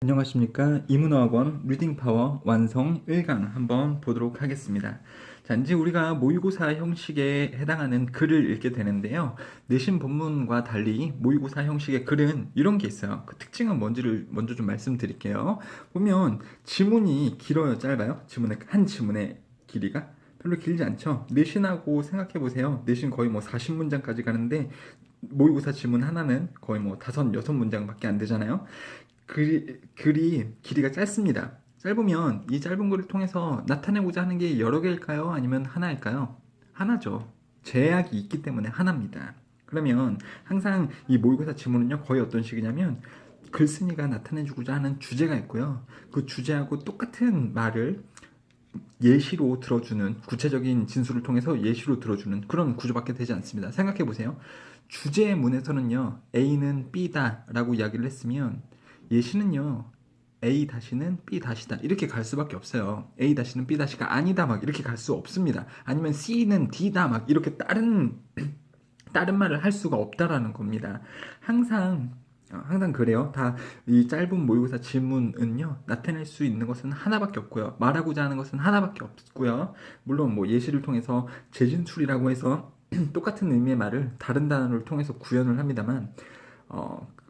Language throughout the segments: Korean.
안녕하십니까. 이문어학원 리딩파워 완성 1강 한번 보도록 하겠습니다. 자, 이제 우리가 모의고사 형식에 해당하는 글을 읽게 되는데요. 내신 본문과 달리 모의고사 형식의 글은 이런 게 있어요. 그 특징은 뭔지를 먼저 좀 말씀드릴게요. 보면 지문이 길어요, 짧아요? 한 지문의 길이가 별로 길지 않죠. 내신하고 생각해 보세요. 내신 거의 뭐 40문장까지 가는데 모의고사 지문 하나는 거의 뭐 5, 6문장밖에 안 되잖아요. 글이 길이가 짧습니다. 짧으면 이 짧은 글을 통해서 나타내고자 하는 게 여러 개일까요? 아니면 하나일까요? 하나죠. 제약이 있기 때문에 하나입니다. 그러면 항상 이 모의고사 지문은요, 거의 어떤 식이냐면 글쓴이가 나타내주고자 하는 주제가 있고요. 그 주제하고 똑같은 말을 예시로 들어주는, 구체적인 진술을 통해서 예시로 들어주는 그런 구조밖에 되지 않습니다. 생각해 보세요. 주제문에서는요, A는 B다 라고 이야기를 했으면 예시는요, A 다시는 B 다시다 이렇게 갈 수밖에 없어요. A 다시는 B 다시가 아니다 막 이렇게 갈 수 없습니다. 아니면 C는 D다 막 이렇게 다른 말을 할 수가 없다라는 겁니다. 항상 그래요. 다 이 짧은 모의고사 질문은요, 나타낼 수 있는 것은 하나밖에 없고요. 말하고자 하는 것은 하나밖에 없고요. 물론 뭐 예시를 통해서 재진술이라고 해서 똑같은 의미의 말을 다른 단어를 통해서 구현을 합니다만,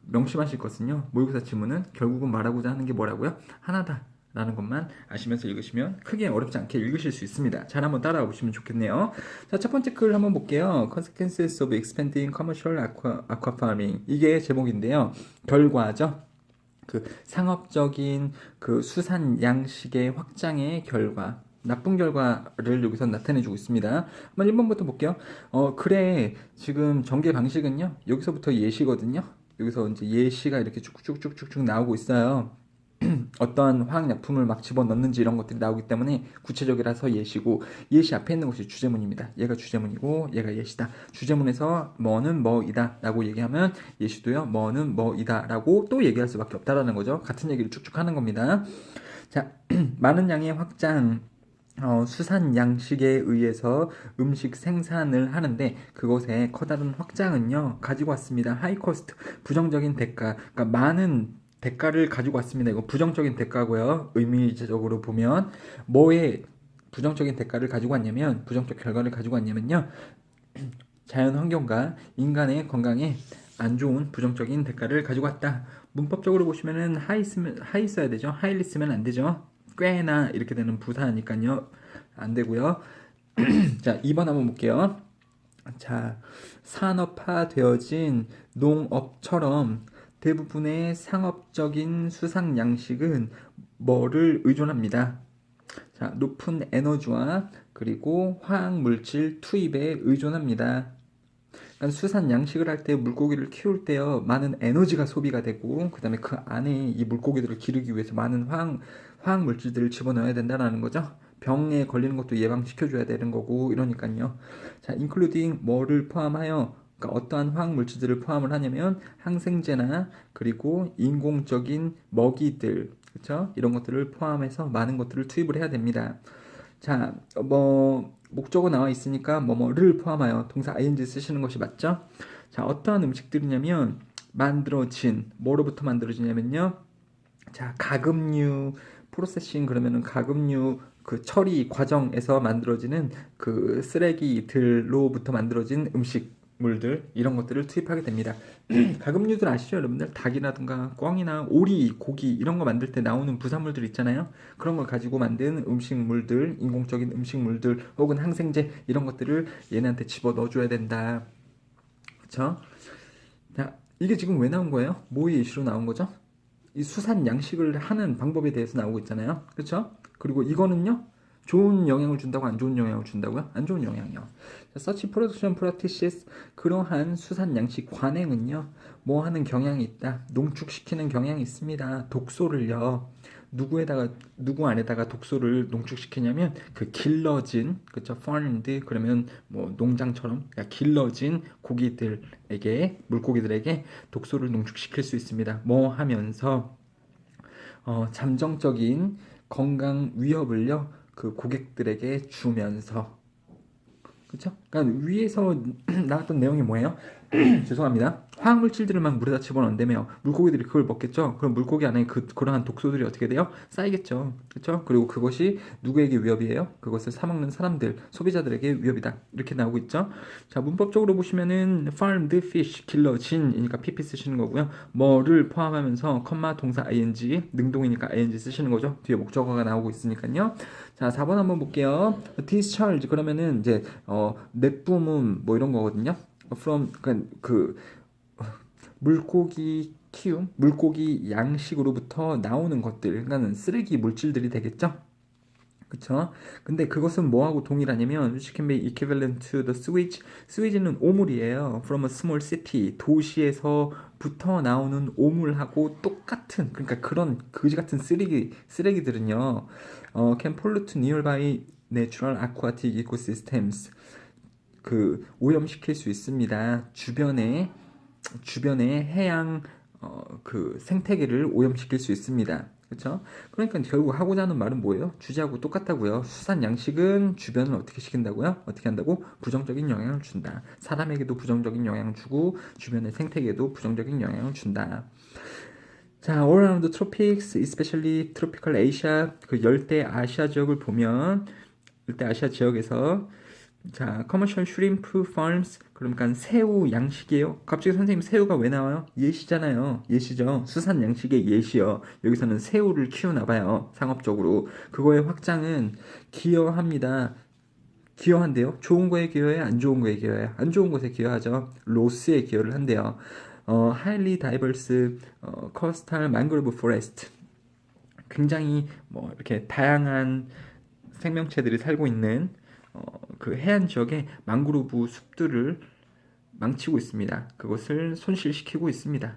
명심하실 것은요, 모의고사 지문은 결국은 말하고자 하는 게 뭐라고요? 하나다 라는 것만 아시면서 읽으시면 크게 어렵지 않게 읽으실 수 있습니다. 잘 한번 따라와 보시면 좋겠네요. 자, 첫 번째 글 한번 볼게요. Consequences of Expanding Commercial Aquafarming. 이게 제목인데요. 결과죠. 그 상업적인 그 수산 양식의 확장의 결과, 나쁜 결과를 여기서 나타내주고 있습니다. 한번 1번부터 볼게요. 글의 지금 전개 방식은요, 여기서부터 예시거든요. 여기서 이제 예시가 이렇게 쭉쭉쭉쭉 나오고 있어요. 어떠한 화학약품을 막 집어넣는지 이런 것들이 나오기 때문에 구체적이라서 예시고, 예시 앞에 있는 것이 주제문입니다. 얘가 주제문이고 얘가 예시다. 주제문에서 뭐는 뭐이다 라고 얘기하면 예시도요, 뭐는 뭐이다 라고 또 얘기할 수밖에 없다라는 거죠. 같은 얘기를 쭉쭉 하는 겁니다. 자, 많은 양의 확장, 수산 양식에 의해서 음식 생산을 하는데 그것의 커다란 확장은요, 가지고 왔습니다. 하이 코스트, 부정적인 대가. 그러니까 많은 대가를 가지고 왔습니다. 이거 부정적인 대가고요. 의미적으로 보면 뭐에 부정적인 대가를 가지고 왔냐면, 부정적 결과를 가지고 왔냐면요, 자연 환경과 인간의 건강에 안 좋은 부정적인 대가를 가지고 왔다. 문법적으로 보시면은 하이 써야 되죠. 하이리 쓰면 안 되죠. 꽤나 이렇게 되는 부사니까요, 안 되고요. 자, 2번 한번 볼게요. 자, 산업화되어진 농업처럼 대부분의 상업적인 수상 양식은 뭐를 의존합니다. 자, 높은 에너지와 그리고 화학 물질 투입에 의존합니다. 그러니까 수산 양식을 할 때, 물고기를 키울 때요, 많은 에너지가 소비가 되고, 그 다음에 그 안에 이 물고기들을 기르기 위해서 많은 화학 물질들을 집어넣어야 된다는 거죠. 병에 걸리는 것도 예방시켜줘야 되는 거고, 이러니까요. 자, including 뭐를 포함하여, 그러니까 어떠한 화학 물질들을 포함을 하냐면 항생제나 그리고 인공적인 먹이들, 그렇죠? 이런 것들을 포함해서 많은 것들을 투입을 해야 됩니다. 자, 목적어 나와 있으니까 뭐뭐를 포함하여 동사 ing 쓰시는 것이 맞죠? 자, 어떠한 음식들이냐면 만들어진, 뭐로부터 만들어지냐면요, 자, 가금류 프로세싱, 그러면은 가금류 그 처리 과정에서 만들어지는 그 쓰레기들로부터 만들어진 음식물들, 이런 것들을 투입하게 됩니다. 가금류들 아시죠, 여러분들? 닭이라든가 꿩이나 오리, 고기 이런 거 만들 때 나오는 부산물들 있잖아요. 그런 걸 가지고 만든 음식물들, 인공적인 음식물들 혹은 항생제, 이런 것들을 얘네한테 집어 넣어줘야 된다. 그렇죠? 자, 이게 지금 왜 나온 거예요? 뭐의 예시로 나온 거죠? 이 수산 양식을 하는 방법에 대해서 나오고 있잖아요. 그렇죠? 그리고 이거는요, 좋은 영향을 준다고, 안 좋은 영향을 준다고요? 안 좋은 영향이요. Such production practices, 그러한 수산 양식 관행은요, 뭐 하는 경향이 있다. 농축시키는 경향이 있습니다. 독소를요, 누구 안에다가 독소를 농축시키냐면 그 길러진, 그쵸, farmed, 그러면 뭐 농장처럼, 그러니까 길러진 고기들에게, 물고기들에게 독소를 농축시킬 수 있습니다. 뭐 하면서 잠정적인 건강 위협을요, 그 고객들에게 주면서, 그렇죠? 그러니까 위에서 나왔던 내용이 뭐예요? 죄송합니다. 화학물질들을 막 물에다 집어넣는다며 물고기들이 그걸 먹겠죠? 그럼 물고기 안에 그러한 독소들이 어떻게 돼요? 쌓이겠죠. 그렇죠? 그리고 그것이 누구에게 위협이에요? 그것을 사 먹는 사람들, 소비자들에게 위협이다. 이렇게 나오고 있죠. 자, 문법적으로 보시면은 farmed fish, 길러진이니까 pp 쓰시는 거고요. 뭐를 포함하면서 컴마 동사 ing, 능동이니까 ing 쓰시는 거죠. 뒤에 목적어가 나오고 있으니까요. 자, 4번 한번 볼게요. discharge 그러면은 이제 내뿜음 뭐 이런 거거든요. from 그 물고기 키움, 물고기 양식으로부터 나오는 것들, 그러니까 쓰레기 물질들이 되겠죠. 그쵸? 근데 그것은 뭐하고 동일하냐면 which can be equivalent to the sewage. sewage는 오물이에요. from a small city. 도시에서부터 나오는 오물하고 똑같은, 그러니까 그런 그지 같은 쓰레기들은요. can pollute nearby natural aquatic ecosystems. 그 오염시킬 수 있습니다. 주변의 해양 그 생태계를 오염시킬 수 있습니다. 그렇죠? 그러니까 결국 하고자 하는 말은 뭐예요? 주제하고 똑같다고요. 수산 양식은 주변을 어떻게 시킨다고요? 어떻게 한다고? 부정적인 영향을 준다. 사람에게도 부정적인 영향을 주고 주변의 생태계에도 부정적인 영향을 준다. 자, all around the tropics, especially tropical Asia, 그 열대 아시아 지역을 보면 열대 아시아 지역에서 자, commercial shrimp farms 그러니까 새우 양식이에요. 갑자기 선생님 새우가 왜 나와요? 예시잖아요. 예시죠. 수산 양식의 예시요. 여기서는 새우를 키우나 봐요. 상업적으로. 그거의 확장은 기여합니다. 기여한대요. 좋은 거에 기여해요? 안 좋은 거에 기여해요? 안 좋은 것에 기여하죠. 로스에 기여를 한대요. highly diverse coastal mangrove forest. 굉장히 뭐 이렇게 다양한 생명체들이 살고 있는 그 해안 지역의 망그로브 숲들을 망치고 있습니다. 그것을 손실시키고 있습니다.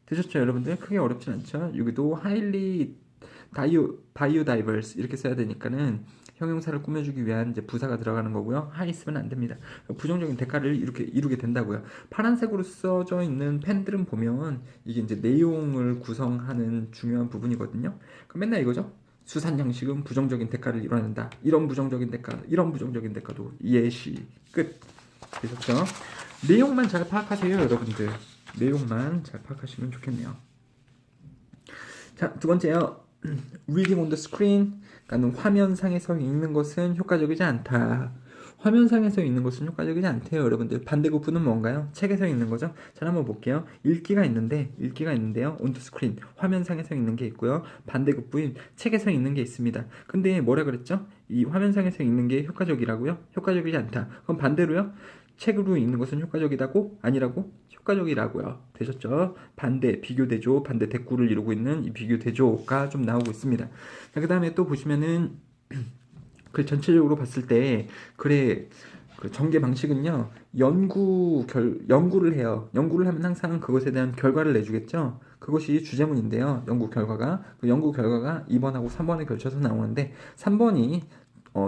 되셨죠, 여러분들? 크게 어렵진 않죠? 여기도 highly biodiverse 이렇게 써야 되니까는 형용사를 꾸며주기 위한 이제 부사가 들어가는 거고요. high 쓰면 안 됩니다. 부정적인 대가를 이루게 된다고요. 파란색으로 써져 있는 펜들은 보면 이게 이제 내용을 구성하는 중요한 부분이거든요. 그럼 맨날 이거죠. 수산 양식은 부정적인 대가를 이뤄낸다. 이런 부정적인 대가도 예시 끝. 되셨죠? 내용만 잘 파악하세요, 여러분들. 내용만 잘 파악하시면 좋겠네요. 자, 두 번째요. Reading on the screen. 그러니까 화면상에서 읽는 것은 효과적이지 않다. 화면상에서 읽는 것은 효과적이지 않대요, 여러분들. 반대급부는 뭔가요? 책에서 읽는 거죠. 자, 한번 볼게요. 읽기가 있는데요. on the screen. 화면상에서 읽는 게 있고요. 반대급부인 책에서 읽는 게 있습니다. 근데 뭐라 그랬죠? 이 화면상에서 읽는 게 효과적이라고요? 효과적이지 않다. 그럼 반대로요? 책으로 읽는 것은 효과적이라고? 아니라고? 효과적이라고요. 되셨죠? 반대, 비교대조, 반대 대꾸를 이루고 있는 이 비교대조가 좀 나오고 있습니다. 자, 그 다음에 또 보시면은 그 전체적으로 봤을 때 글의 그 전개 방식은요. 연구를 해요. 연구를 하면 항상 그것에 대한 결과를 내주겠죠. 그것이 주제문인데요. 연구 결과가 2번하고 3번에 걸쳐서 나오는데 3번이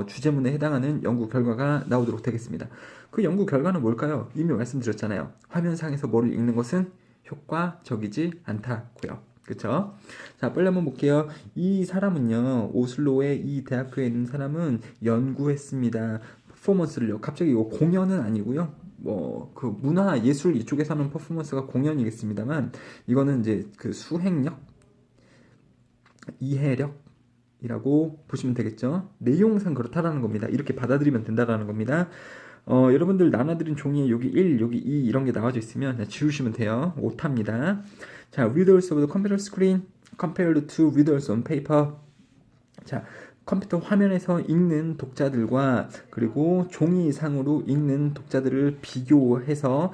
주제문에 해당하는 연구 결과가 나오도록 되겠습니다. 그 연구 결과는 뭘까요? 이미 말씀드렸잖아요. 화면상에서 뭐를 읽는 것은 효과적이지 않다고요. 그쵸? 자, 빨리 한번 볼게요. 이 사람은요, 오슬로의 이 대학교에 있는 사람은 연구했습니다. 퍼포먼스를요. 갑자기 이거 공연은 아니고요. 뭐, 그 문화, 예술 이쪽에서 하는 퍼포먼스가 공연이겠습니다만, 이거는 이제 그 수행력, 이해력이라고 보시면 되겠죠. 내용상 그렇다라는 겁니다. 이렇게 받아들이면 된다라는 겁니다. 여러분들 나눠드린 종이에 여기 1, 여기 2 이런 게 나와져 있으면 지우시면 돼요. 오타입니다. 자, readers of the computer screen compared to readers on paper. 자, 컴퓨터 화면에서 읽는 독자들과 그리고 종이상으로 읽는 독자들을 비교해서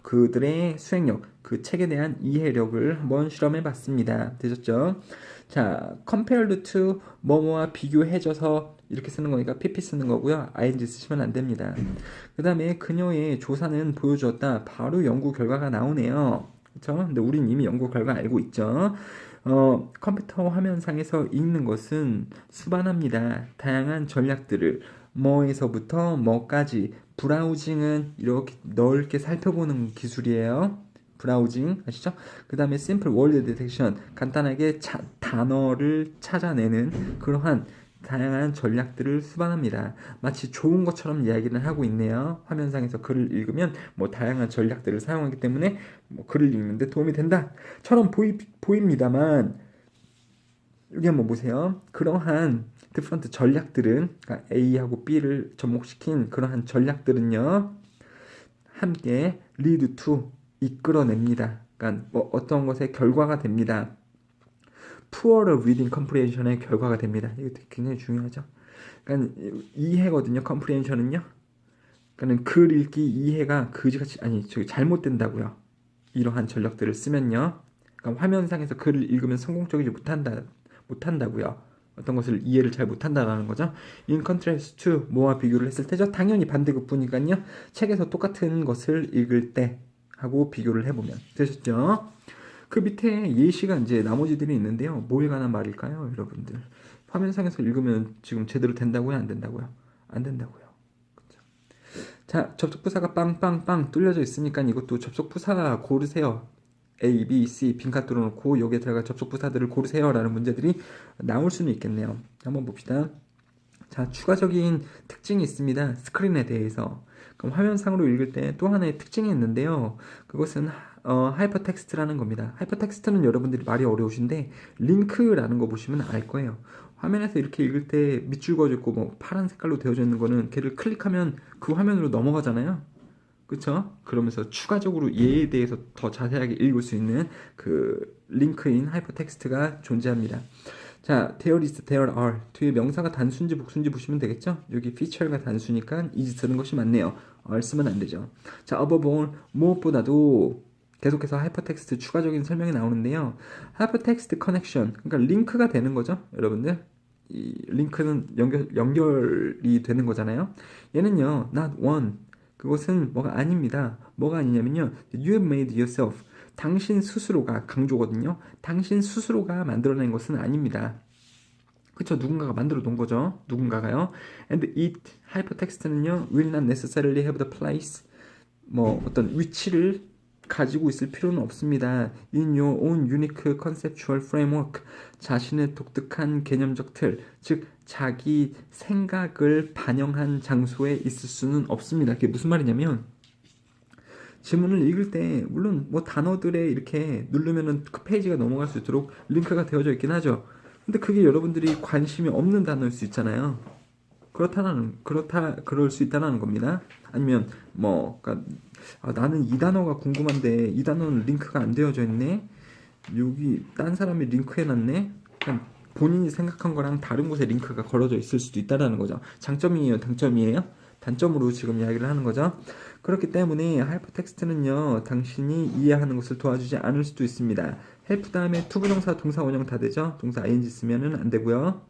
그들의 수행력, 그 책에 대한 이해력을 한번 실험해 봤습니다. 되셨죠? 자, compared to 뭐뭐와 비교해줘서 이렇게 쓰는 거니까 pp 쓰는 거고요. ing 쓰시면 안 됩니다. 그 다음에 그녀의 조사는 보여주었다. 바로 연구 결과가 나오네요. 그렇죠? 근데 우린 이미 연구 결과 알고 있죠. 컴퓨터 화면상에서 읽는 것은 수반합니다. 다양한 전략들을 뭐에서부터 뭐까지 브라우징은 이렇게 넓게 살펴보는 기술이에요. 브라우징 아시죠? 그 다음에 simple word detection 간단하게 단어를 찾아내는 그러한 다양한 전략들을 수반합니다. 마치 좋은 것처럼 이야기를 하고 있네요. 화면상에서 글을 읽으면 뭐 다양한 전략들을 사용하기 때문에 뭐 글을 읽는데 도움이 된다처럼 보입니다만 여기 한번 보세요. 그러한 디퍼런트 전략들은 그러니까 A하고 B를 접목시킨 그러한 전략들은요. 함께 lead to 이끌어냅니다. 그러니까 뭐 어떤 것의 결과가 됩니다. poorer reading comprehension의 결과가 됩니다. 이거 굉장히 중요하죠. 그러니까 이해거든요. comprehension은요. 그러니까 글 읽기 이해가 그지같이 잘못된다고요. 이러한 전략들을 쓰면요. 그러니까 화면상에서 글을 읽으면 성공적이지 못한다고요. 어떤 것을 이해를 잘 못한다라는 거죠. In contrast to 뭐와 비교를 했을 때죠. 당연히 반대급부니까요. 책에서 똑같은 것을 읽을 때 하고 비교를 해보면 되셨죠? 그 밑에 예시가 이제 나머지들이 있는데요. 뭐에 관한 말일까요, 여러분들? 화면상에서 읽으면 지금 제대로 된다고요, 안 된다고요? 안 된다고요. 그렇죠? 자, 접속부사가 빵빵빵 뚫려져 있으니까 이것도 접속부사 고르세요. A, B, C 빈칸 뚫어놓고 여기에 들어갈 접속부사들을 고르세요라는 문제들이 나올 수는 있겠네요. 한번 봅시다. 자, 추가적인 특징이 있습니다. 스크린에 대해서. 그럼 화면상으로 읽을 때 또 하나의 특징이 있는데요. 그것은 하이퍼텍스트라는 겁니다. 하이퍼텍스트는 여러분들이 말이 어려우신데 링크라는 거 보시면 알 거예요. 화면에서 이렇게 읽을 때 밑줄 그어져 있고 뭐 파란 색깔로 되어져 있는 거는 걔를 클릭하면 그 화면으로 넘어가잖아요. 그쵸? 그러면서 추가적으로 얘에 대해서 더 자세하게 읽을 수 있는 그 링크인 하이퍼텍스트가 존재합니다. 자, there is, there are 뒤에 명사가 단수인지 복수인지 보시면 되겠죠? 여기 feature가 단수니까 is 쓰는 것이 맞네요. are 쓰면 안 되죠. 자, above all 무엇보다도 계속해서 하이퍼텍스트 추가적인 설명이 나오는데요. 하이퍼텍스트 커넥션, 그러니까 링크가 되는 거죠, 여러분들. 이 링크는 연결이 되는 거잖아요. 얘는요, not one. 그것은 뭐가 아닙니다. 뭐가 아니냐면요. You have made yourself. 당신 스스로가 강조거든요. 당신 스스로가 만들어낸 것은 아닙니다. 그쵸? 누군가가 만들어 놓은 거죠. 누군가가요. And it, 하이퍼텍스트는요. will not necessarily have the place. 뭐 어떤 위치를 가지고 있을 필요는 없습니다. In your own unique conceptual framework. 자신의 독특한 개념적 틀, 즉 자기 생각을 반영한 장소에 있을 수는 없습니다. 그게 무슨 말이냐면 지문을 읽을 때 물론 뭐 단어들에 이렇게 누르면은 그 페이지가 넘어갈 수 있도록 링크가 되어져 있긴 하죠. 근데 그게 여러분들이 관심이 없는 단어일 수 있잖아요. 그럴 수 있다는 겁니다. 아니면 뭐 그러니까 나는 이 단어가 궁금한데 이 단어는 링크가 안 되어져 있네. 여기 딴 사람이 링크해놨네. 그냥 본인이 생각한 거랑 다른 곳에 링크가 걸어져 있을 수도 있다라는 거죠. 장점이에요, 단점이에요? 단점으로 지금 이야기를 하는 거죠. 그렇기 때문에 하이퍼텍스트는요, 당신이 이해하는 것을 도와주지 않을 수도 있습니다. 헬프 다음에 투부정사, 동사 원형 다 되죠. 동사 ing 쓰면은 안 되고요.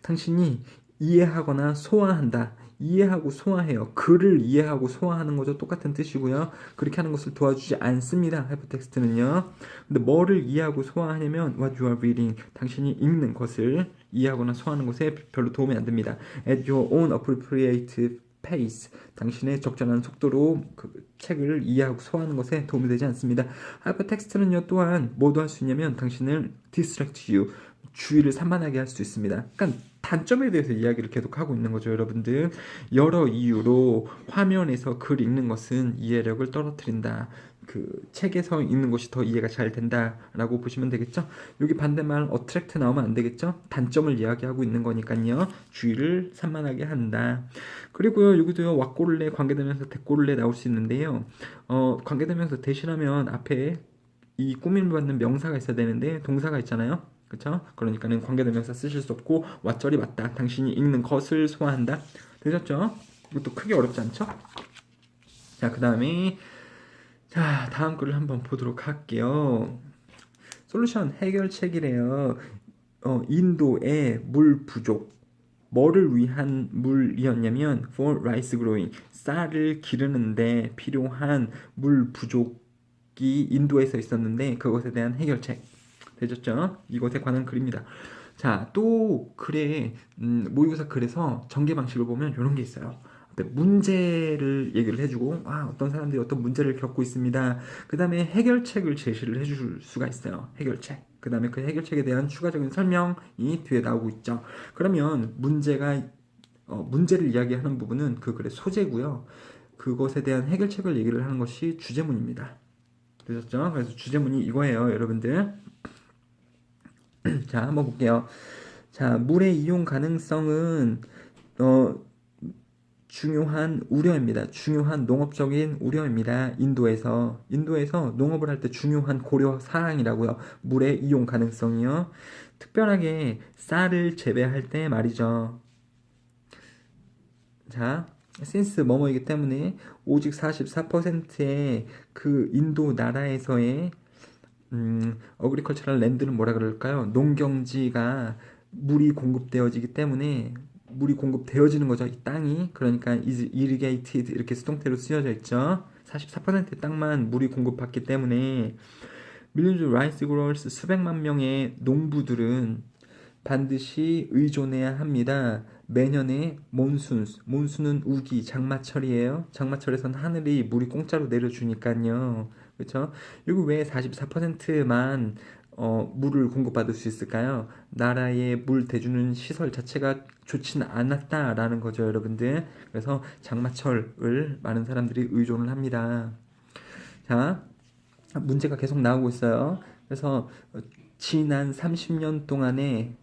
당신이 이해하거나 소화한다. 이해하고 소화해요. 글을 이해하고 소화하는 거죠. 똑같은 뜻이고요. 그렇게 하는 것을 도와주지 않습니다. 하이퍼텍스트는요. 근데 뭐를 이해하고 소화하냐면 what you are reading. 당신이 읽는 것을 이해하거나 소화하는 것에 별로 도움이 안 됩니다. At your own appropriate pace. 당신의 적절한 속도로 그 책을 이해하고 소화하는 것에 도움이 되지 않습니다. 하이퍼텍스트는요. 또한 뭐도 할 수 있냐면 당신을 distract you. 주의를 산만하게 할 수 있습니다. 그러니까 단점에 대해서 이야기를 계속 하고 있는 거죠, 여러분들. 여러 이유로 화면에서 글 읽는 것은 이해력을 떨어뜨린다. 그 책에서 읽는 것이 더 이해가 잘 된다라고 보시면 되겠죠. 여기 반대말 attract 나오면 안 되겠죠. 단점을 이야기하고 있는 거니까요. 주의를 산만하게 한다. 그리고요, 여기도요, 왁고를래, 관계대명사, 대꼬를래 나올 수 있는데요. 관계대명사 대신하면 앞에 이 꾸밈을 받는 명사가 있어야 되는데 동사가 있잖아요. 그쵸? 그러니까는 관계대명사 쓰실 수 없고 왓절이 맞다. 당신이 읽는 것을 소화한다. 되셨죠? 이것도 크게 어렵지 않죠? 자, 그 다음에 자, 다음 글을 한번 보도록 할게요. 솔루션 해결책이래요. 인도의 물 부족. 뭐를 위한 물이었냐면 for rice growing. 쌀을 기르는데 필요한 물 부족이 인도에서 있었는데 그것에 대한 해결책. 되셨죠? 이것에 관한 글입니다. 자, 또 글에 모의고사 글에서 전개 방식을 보면 이런 게 있어요. 문제를 얘기를 해주고 어떤 사람들이 어떤 문제를 겪고 있습니다. 그 다음에 해결책을 제시를 해줄 수가 있어요. 해결책. 그 다음에 그 해결책에 대한 추가적인 설명이 뒤에 나오고 있죠. 그러면 문제를 이야기하는 부분은 그 글의 소재고요. 그것에 대한 해결책을 얘기를 하는 것이 주제문입니다. 되셨죠? 그래서 주제문이 이거예요, 여러분들. 자, 한번 볼게요. 자, 물의 이용 가능성은 중요한 우려입니다. 중요한 농업적인 우려입니다. 인도에서 농업을 할 때 중요한 고려 사항이라고요. 물의 이용 가능성이요. 특별하게 쌀을 재배할 때 말이죠. 자, since 뭐뭐이기 때문에 오직 44%의 그 인도 나라에서의 어그리컬처럴 랜드는 뭐라 그럴까요? 농경지가 물이 공급되어지기 때문에 물이 공급되어지는 거죠. 이 땅이. 그러니까 is irrigated 이렇게 수동태로 쓰여져 있죠. 44%의 땅만 물이 공급받기 때문에 millions of rice growers 수백만 명의 농부들은 반드시 의존해야 합니다. 매년의 몬순은 우기, 장마철이에요. 장마철에선 하늘이 물이 공짜로 내려주니까요. 그렇죠? 이거 왜 44%만 물을 공급받을 수 있을까요? 나라의 물 대주는 시설 자체가 좋지는 않았다라는 거죠, 여러분들. 그래서 장마철을 많은 사람들이 의존을 합니다. 자, 문제가 계속 나오고 있어요. 그래서 지난 30년 동안에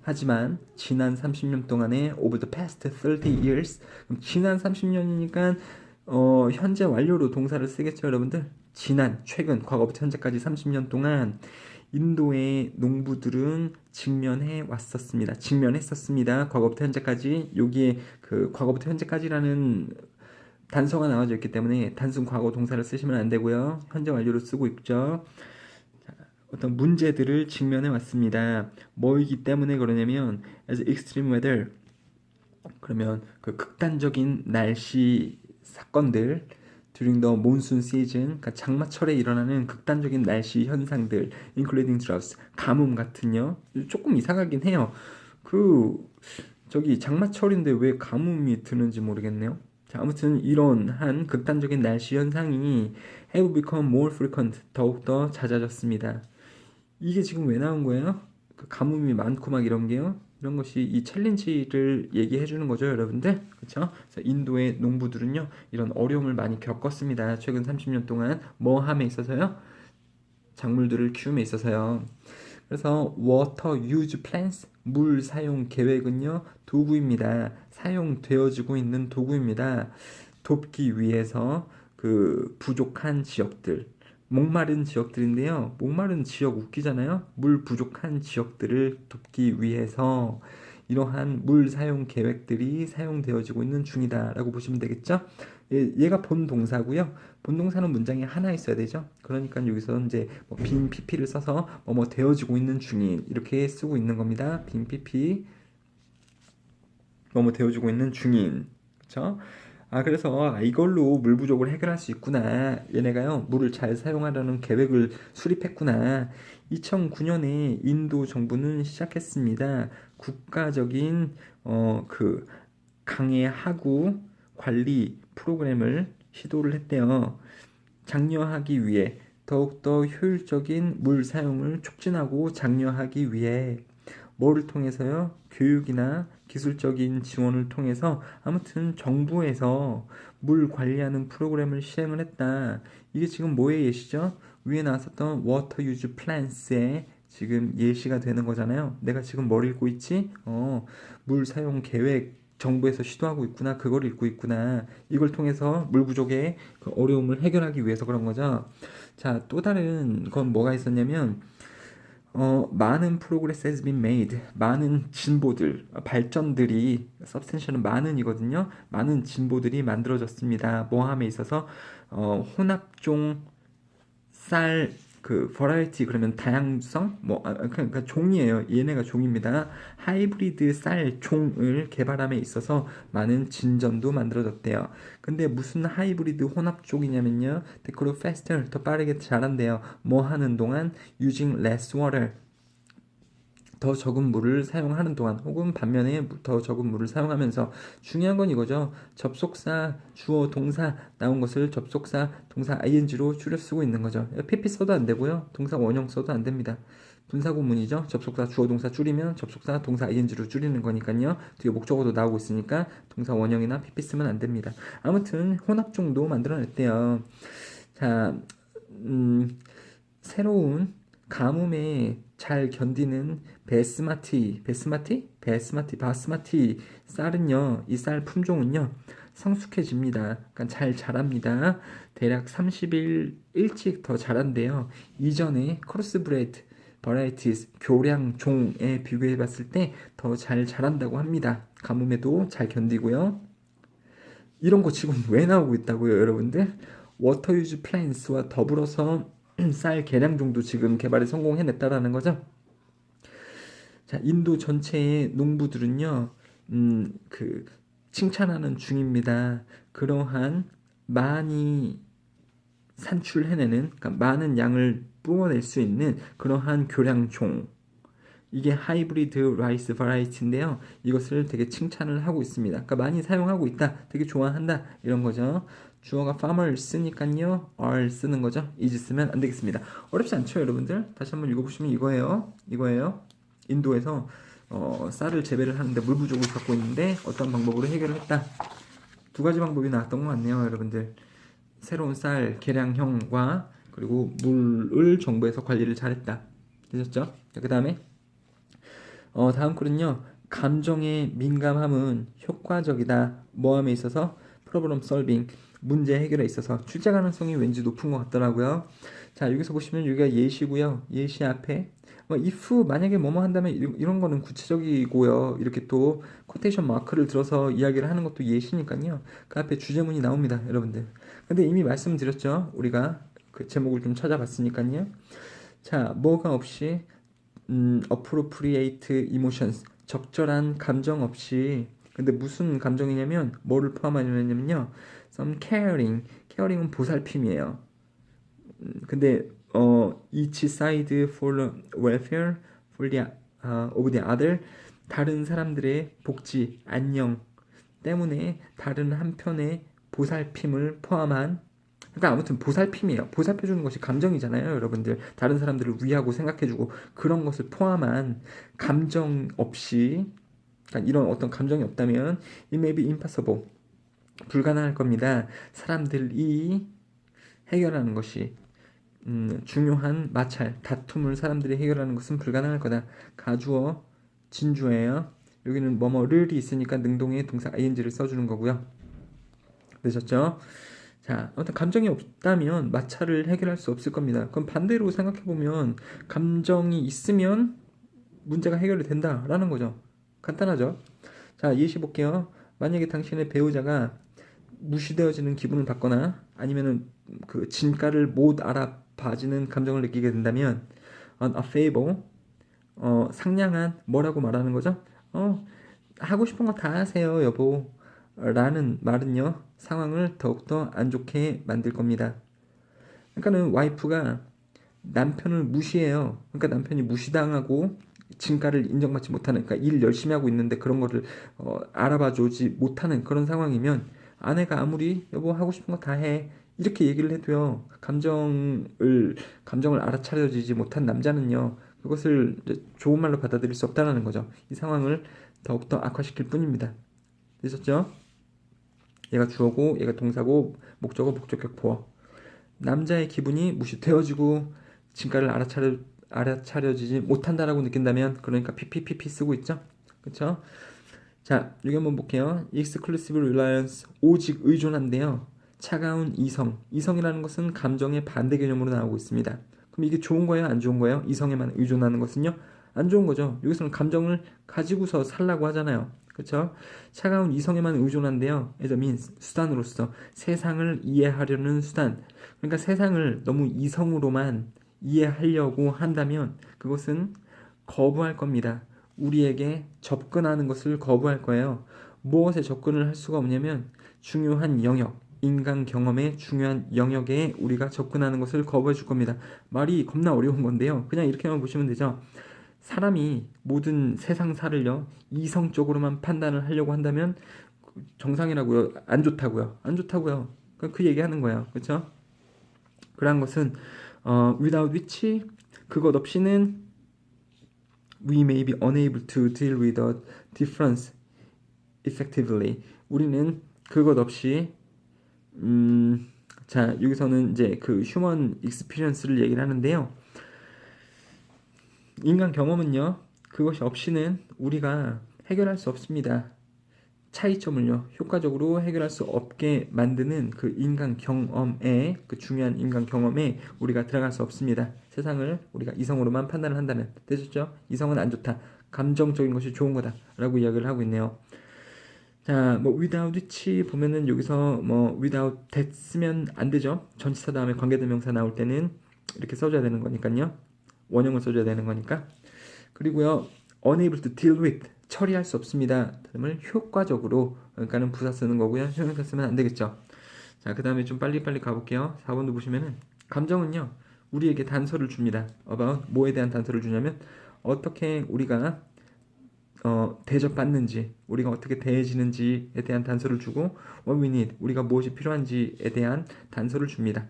over the past 30 years 지난 30년이니까 현재 완료로 동사를 쓰겠죠, 여러분들. 최근, 과거부터 현재까지 30년 동안 인도의 농부들은 직면했었습니다. 과거부터 현재까지. 여기에 그 과거부터 현재까지라는 단서가 나와져 있기 때문에 단순 과거 동사를 쓰시면 안 되고요. 현재 완료로 쓰고 있죠. 어떤 문제들을 직면해 왔습니다. 뭐이기 때문에 그러냐면 as extreme weather 그러면 그 극단적인 날씨 사건들 during the monsoon season 그러니까 장마철에 일어나는 극단적인 날씨 현상들 including droughts 가뭄 같은요. 조금 이상하긴 해요. 장마철인데 왜 가뭄이 드는지 모르겠네요. 자, 아무튼 이런 극단적인 날씨 현상이 have become more frequent 더욱더 잦아졌습니다. 이게 지금 왜 나온 거예요? 그 가뭄이 많고 막 이런 게요. 이런 것이 이 챌린지를 얘기해 주는 거죠, 여러분들. 그렇죠? 그래서 인도의 농부들은요, 이런 어려움을 많이 겪었습니다. 최근 30년 동안 뭐 함에 있어서요? 작물들을 키움에 있어서요. 그래서 water use plans, 물 사용 계획은요, 도구입니다. 사용되어지고 있는 도구입니다. 돕기 위해서 그 부족한 지역들, 목마른 지역들인데요. 목마른 지역 웃기잖아요. 물 부족한 지역들을 돕기 위해서 이러한 물 사용 계획들이 사용되어지고 있는 중이다라고 보시면 되겠죠. 얘가 본동사고요. 본동사는 문장에 하나 있어야 되죠. 그러니까 여기서 이제 빈 pp를 써서 뭐 되어지고 있는 중인 이렇게 쓰고 있는 겁니다. 빈 pp 뭐 되어지고 있는 중인. 그렇죠? 그래서 이걸로 물 부족을 해결할 수 있구나. 얘네가요, 물을 잘 사용하려는 계획을 수립했구나. 2009년에 인도 정부는 시작했습니다. 국가적인 그 강의 하구 관리 프로그램을 시도를 했대요. 장려하기 위해 더욱더 효율적인 물 사용을 촉진하고 장려하기 위해 뭐를 통해서요? 교육이나 기술적인 지원을 통해서 아무튼 정부에서 물 관리하는 프로그램을 시행을 했다. 이게 지금 뭐의 예시죠? 위에 나왔었던 Water Use Plans의 지금 예시가 되는 거잖아요. 내가 지금 뭘 읽고 있지? 물 사용 계획 정부에서 시도하고 있구나. 그걸 읽고 있구나. 이걸 통해서 물 부족의 그 어려움을 해결하기 위해서 그런 거죠. 자, 또 다른 건 뭐가 있었냐면 많은 progress has been made. 많은 진보들, 발전들이 substantial은 많은이거든요. 많은 진보들이 만들어졌습니다. 모함에 있어서 혼합종 쌀 그 variety 그러면 다양성 그러니까 종이에요. 얘네가 종입니다. 하이브리드 쌀 종을 개발함에 있어서 많은 진전도 만들어졌대요. 근데 무슨 하이브리드 혼합종이냐면요. They grow faster 더 빠르게 자란대요. 뭐 하는 동안 using less water 더 적은 물을 사용하는 동안 혹은 반면에 더 적은 물을 사용하면서 중요한 건 이거죠. 접속사, 주어, 동사 나온 것을 접속사, 동사 ing로 줄여 쓰고 있는 거죠. pp 써도 안 되고요. 동사 원형 써도 안 됩니다. 분사구문이죠. 접속사, 주어, 동사 줄이면 접속사, 동사 ing로 줄이는 거니까요. 뒤에 목적어도 나오고 있으니까 동사 원형이나 pp 쓰면 안 됩니다. 아무튼 혼합종도 만들어냈대요. 자, 새로운 가뭄에 잘 견디는 바스마티 쌀은요, 이 쌀 품종은요, 성숙해집니다. 그러니까 잘 자랍니다. 대략 30일 일찍 더 자란대요. 이전에 크로스브레드 버라이티스 교량 종에 비교해 봤을 때 더 잘 자란다고 합니다. 가뭄에도 잘 견디고요. 이런 거 지금 왜 나오고 있다고요, 여러분들? 워터 유즈 플랜스와 더불어서 쌀 개량종도 지금 개발에 성공해냈다라는 거죠. 자, 인도 전체의 농부들은요, 칭찬하는 중입니다. 그러한 많이 산출해내는, 그러니까 많은 양을 뿜어낼 수 있는 그러한 교량종. 이게 하이브리드 라이스 버라이티인데요. 이것을 되게 칭찬을 하고 있습니다. 그러니까 많이 사용하고 있다, 되게 좋아한다, 이런 거죠. 주어가 farmer 쓰니까요, are 쓰는 거죠. is 쓰면 안 되겠습니다. 어렵지 않죠, 여러분들? 다시 한번 읽어보시면 이거예요. 인도에서 쌀을 재배를 하는데 물 부족을 겪고 있는데 어떤 방법으로 해결을 했다. 두 가지 방법이 나왔던 것 같네요, 여러분들. 새로운 쌀 개량형과 그리고 물을 정부에서 관리를 잘했다. 되셨죠? 그 다음에 다음 글은요. 감정의 민감함은 효과적이다. 모함에 있어서 프로블럼 솔빙, 문제 해결에 있어서 출제 가능성이 왠지 높은 것 같더라고요. 자, 여기서 보시면 여기가 예시고요. 예시 앞에 if 만약에 뭐뭐 한다면 이런 거는 구체적이고요. 이렇게 또 코테이션 마크를 들어서 이야기를 하는 것도 예시니까요. 그 앞에 주제문이 나옵니다, 여러분들. 근데 이미 말씀드렸죠. 우리가 그 제목을 좀 찾아봤으니까요. 자, 뭐가 없이 appropriate emotions, 적절한 감정 없이. 근데 무슨 감정이냐면 뭐를 포함하냐면요, some caring은 보살핌이에요. 근데 each side for the welfare of the other, 다른 사람들의 복지, 안녕 때문에 다른 한편의 보살핌을 포함한, 그러니까 아무튼 보살핌이에요. 보살펴주는 것이 감정이잖아요, 여러분들. 다른 사람들을 위하고 생각해주고 그런 것을 포함한 감정 없이, 그러니까 이런 어떤 감정이 없다면 it may be impossible, 불가능할 겁니다. 사람들이 해결하는 것이 중요한 마찰, 다툼을 사람들이 해결하는 것은 불가능할 거다. 가주어 진주예요. 여기는 뭐뭐를이 있으니까 능동의 동사 ing를 써주는 거고요. 되셨죠? 자, 아무튼 감정이 없다면 마찰을 해결할 수 없을 겁니다. 그럼 반대로 생각해보면 감정이 있으면 문제가 해결이 된다라는 거죠. 간단하죠? 자, 예시 볼게요. 만약에 당신의 배우자가 무시되어지는 기분을 받거나 아니면은 그 진가를 못 알아봐지는 감정을 느끼게 된다면 unfavorable, 상냥한 뭐라고 말하는 거죠? 하고 싶은 거 다 하세요, 여보 라는 말은요, 상황을 더욱더 안 좋게 만들 겁니다. 그러니까는 와이프가 남편을 무시해요. 그러니까 남편이 무시당하고 진가를 인정받지 못하는, 그러니까 일 열심히 하고 있는데 그런 거를 알아봐주지 못하는 그런 상황이면, 아내가 아무리 여보 하고 싶은 거 다 해 이렇게 얘기를 해도요, 감정을 알아차려지지 못한 남자는요, 그것을 좋은 말로 받아들일 수 없다는 거죠. 이 상황을 더욱더 악화시킬 뿐입니다. 되셨죠? 얘가 주어고 얘가 동사고 목적어, 목적격, 보어. 남자의 기분이 무시되어지고 진가를 알아차려지지 못한다라고 느낀다면, 그러니까 PPPP 쓰고 있죠. 그쵸? 자, 여기 한번 볼게요. exclusive reliance, 오직 의존한데요. 차가운 이성이라는 것은 감정의 반대 개념으로 나오고 있습니다. 그럼 이게 좋은 거예요, 안 좋은 거예요? 이성에만 의존하는 것은요, 안 좋은 거죠. 여기서는 감정을 가지고서 살라고 하잖아요. 그렇죠? 차가운 이성에만 의존한데요, as a means, 수단으로서 세상을 이해하려는 수단. 그러니까 세상을 너무 이성으로만 이해하려고 한다면 그것은 거부할 겁니다. 우리에게 접근하는 것을 거부할 거예요. 무엇에 접근을 할 수가 없냐면 중요한 영역, 인간 경험의 중요한 영역에 우리가 접근하는 것을 거부해 줄 겁니다. 말이 겁나 어려운 건데요. 그냥 이렇게만 보시면 되죠. 사람이 모든 세상사를요 이성적으로만 판단을 하려고 한다면 정상이라고요? 안 좋다고요? 안 좋다고요. 그 얘기하는 거예요. 그렇죠? 그러한 것은 without which 그것 없이는 we may be unable to deal with the difference effectively. 우리는 그것 없이 자 여기서는 이제 그 휴먼 익스피리언스를 얘기를 하는데요. 인간 경험은요 그것이 없이는 우리가 해결할 수 없습니다. 차이점을요 효과적으로 해결할 수 없게 만드는 그 인간 경험에 그 중요한 인간 경험에 우리가 들어갈 수 없습니다. 세상을 우리가 이성으로만 판단을 한다면 되셨죠? 이성은 안 좋다. 감정적인 것이 좋은 거다 라고 이야기를 하고 있네요. 자, 뭐 without which 보면은 여기서 뭐 without that 쓰면 안 되죠. 전치사 다음에 관계대명사 나올 때는 이렇게 써줘야 되는 거니까요. 원형을 써줘야 되는 거니까. 그리고요 unable to deal with 처리할 수 없습니다. term을 효과적으로 그러니까는 부사 쓰는 거고요. 형용사 쓰면 안 되겠죠. 자, 그 다음에 좀 빨리빨리 가볼게요. 4번도 보시면은 감정은요 우리에게 단서를 줍니다. about 뭐에 대한 단서를 주냐면 어떻게 우리가 대접받는지 우리가 어떻게 대해지는지에 대한 단서를 주고 what we need 우리가 무엇이 필요한지에 대한 단서를 줍니다.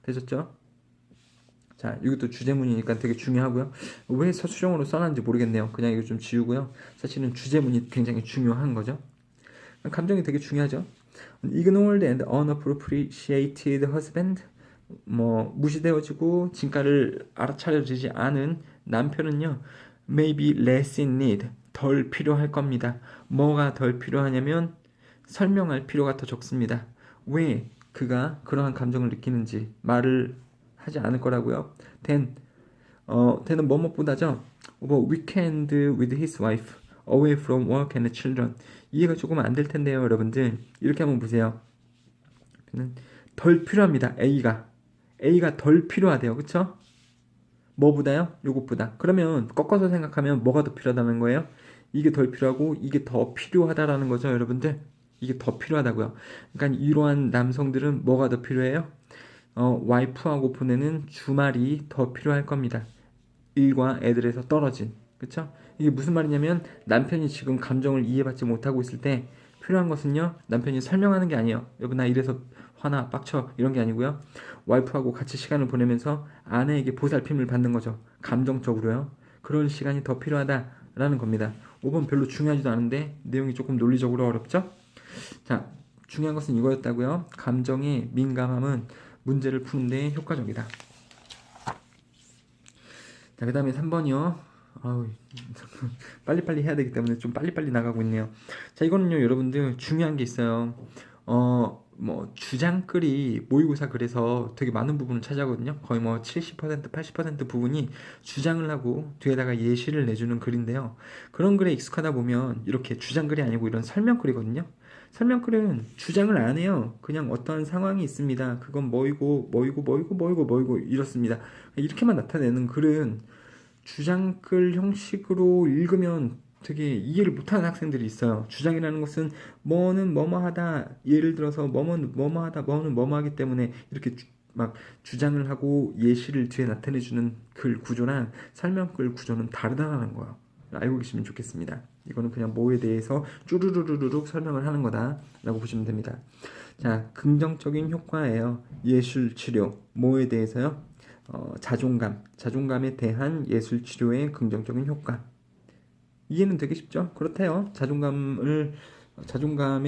되셨죠? 자, 이것도 주제문이니까 되게 중요하고요. 왜 서술형으로 써놨는지 모르겠네요. 그냥 이거 좀 지우고요. 사실은 주제문이 굉장히 중요한 거죠. 감정이 되게 중요하죠. ignored and unappreciated husband 뭐 무시되어지고 진가를 알아차려지지 않은 남편은요 maybe less in need 덜 필요할 겁니다. 뭐가 덜 필요하냐면 설명할 필요가 더 적습니다. 왜 그가 그러한 감정을 느끼는지 말을 하지 않을 거라고요. then 뭐뭐보다죠. weekend with his wife away from work and children 이해가 조금 안 될 텐데요, 여러분들. 이렇게 한번 보세요. 덜 필요합니다. A가 덜 필요하대요. 그쵸? 뭐보다요? 요것보다. 그러면 꺾어서 생각하면 뭐가 더 필요하다는 거예요? 이게 덜 필요하고 이게 더 필요하다라는 거죠, 여러분들. 이게 더 필요하다고요. 그러니까 이러한 남성들은 뭐가 더 필요해요? 와이프하고 보내는 주말이 더 필요할 겁니다. 일과 애들에서 떨어진. 그쵸? 이게 무슨 말이냐면 남편이 지금 감정을 이해받지 못하고 있을 때 필요한 것은요 남편이 설명하는 게 아니에요. 여보 나 이래서 화나 빡쳐 이런 게 아니고요 와이프하고 같이 시간을 보내면서 아내에게 보살핌을 받는 거죠. 감정적으로요. 그런 시간이 더 필요하다라는 겁니다. 5번 별로 중요하지도 않은데 내용이 조금 논리적으로 어렵죠? 자, 중요한 것은 이거였다고요. 감정의 민감함은 문제를 푸는데 효과적이다. 자, 그 다음에 3번이요. 아우, 빨리빨리 해야 되기 때문에 좀 빨리빨리 나가고 있네요. 자, 이거는요, 여러분들 중요한 게 있어요. 뭐 주장글이 모의고사 글에서 되게 많은 부분을 차지하거든요. 거의 뭐 70%, 80% 부분이 주장을 하고 뒤에다가 예시를 내주는 글인데요. 그런 글에 익숙하다 보면 이렇게 주장글이 아니고 이런 설명글이거든요. 설명글은 주장을 안 해요. 그냥 어떠한 상황이 있습니다. 그건 뭐이고 이렇습니다. 이렇게만 나타내는 글은 주장글 형식으로 읽으면 되게 이해를 못하는 학생들이 있어요. 주장이라는 것은 뭐는 뭐뭐하다. 예를 들어서 뭐는 뭐뭐하다. 뭐는 뭐뭐하기 때문에 이렇게 막 주장을 하고 예시를 뒤에 나타내주는 글 구조랑 설명글 구조는 다르다는 거예요. 알고 계시면 좋겠습니다. 이거는 그냥 뭐에 대해서 쭈루루루룩 설명을 하는 거다라고 보시면 됩니다. 자, 긍정적인 효과예요. 예술 치료 뭐에 대해서요? 자존감에 대한 예술 치료의 긍정적인 효과. 이해는 되게 쉽죠? 그렇대요. 자존감에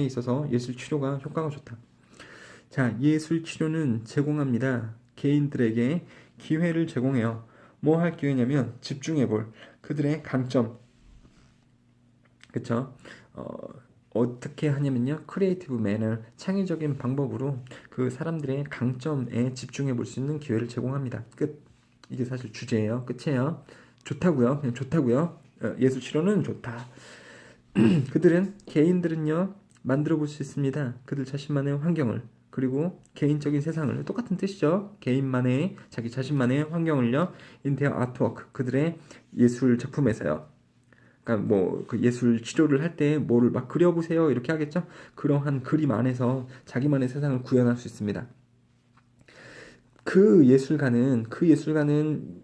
있어서 예술 치료가 효과가 좋다. 자, 예술 치료는 제공합니다. 개인들에게 기회를 제공해요. 뭐 할 기회냐면 집중해볼 그들의 강점. 그쵸? 어떻게 하냐면요. 크리에이티브 매너, 창의적인 방법으로 그 사람들의 강점에 집중해 볼 수 있는 기회를 제공합니다. 끝. 이게 사실 주제예요. 끝이에요. 좋다고요. 그냥 좋다고요. 예술 치료는 좋다. 개인들은요. 만들어 볼 수 있습니다. 그들 자신만의 환경을. 그리고 개인적인 세상을. 똑같은 뜻이죠. 개인만의, 자기 자신만의 환경을요. in their artwork. 그들의 예술 작품에서요. 그러니까 뭐 그 예술 치료를 할 때 뭐를 막 그려보세요 이렇게 하겠죠. 그러한 그림 안에서 자기만의 세상을 구현할 수 있습니다. 그 예술가는